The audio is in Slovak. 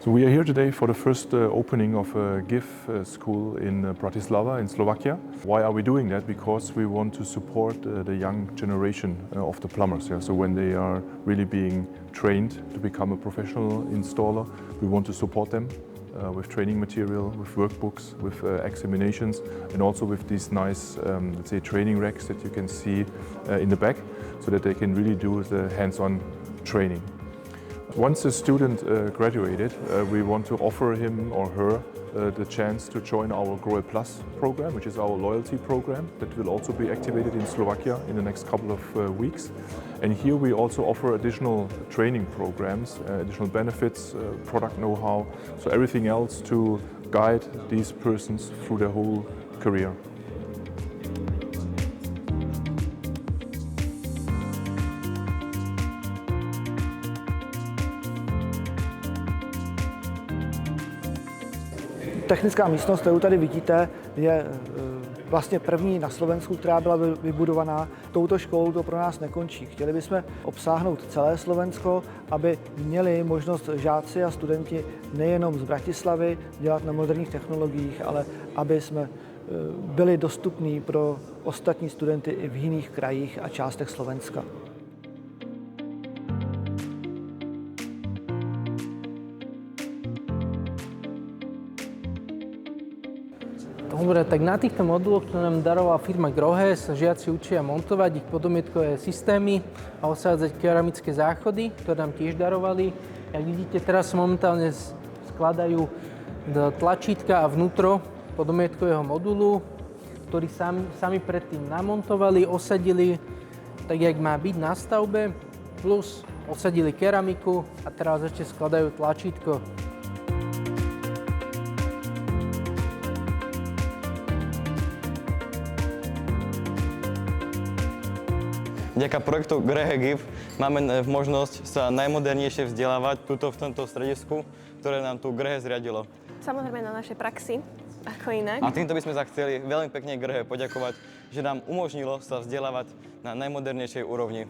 So we are here today for the first opening of a GIF school in Bratislava in Slovakia. Why are we doing that? Because we want to support the young generation of the plumbers. Yeah? So when they are really being trained to become a professional installer, we want to support them with training material, with workbooks, with examinations, and also with these nice, let's say, training racks that you can see in the back, so that they can really do the hands-on training. Once a student graduated, we want to offer him or her the chance to join our Grow Plus program, which is our loyalty program that will also be activated in Slovakia in the next couple of weeks. And here we also offer additional training programs, additional benefits, product know-how, so everything else to guide these persons through their whole career. Technická místnost, kterou tady vidíte, je vlastně první na Slovensku, která byla vybudovaná touto školou. To pro nás nekončí. Chtěli bychom obsáhnout celé Slovensko, aby měli možnost žáci a studenti nejenom z Bratislavy dělat na moderních technologiích, ale aby jsme byli dostupní pro ostatní studenty i v jiných krajích a částech Slovenska. Dobre, tak na týchto moduloch, ktoré nám darovala firma Grohe, sa žiaci učia montovať ich podomiatkové systémy a osádzať keramické záchody, ktoré nám tiež darovali. Jak vidíte, teraz momentálne skladajú tlačítka a vnútro podomiatkového modulu, ktorý sami predtým namontovali, osadili tak, jak má byť na stavbe, plus osadili keramiku a teraz ešte skladajú tlačítko. Vďaka projektu Grehe GIF máme možnosť sa najmodernejšie vzdelávať tuto v tomto stredisku, ktoré nám tu Grehe zriadilo. Samozrejme na našej praxi, ako inak. A týmto by sme sa chceli veľmi pekne Grehe poďakovať, že nám umožnilo sa vzdelávať na najmodernejšej úrovni.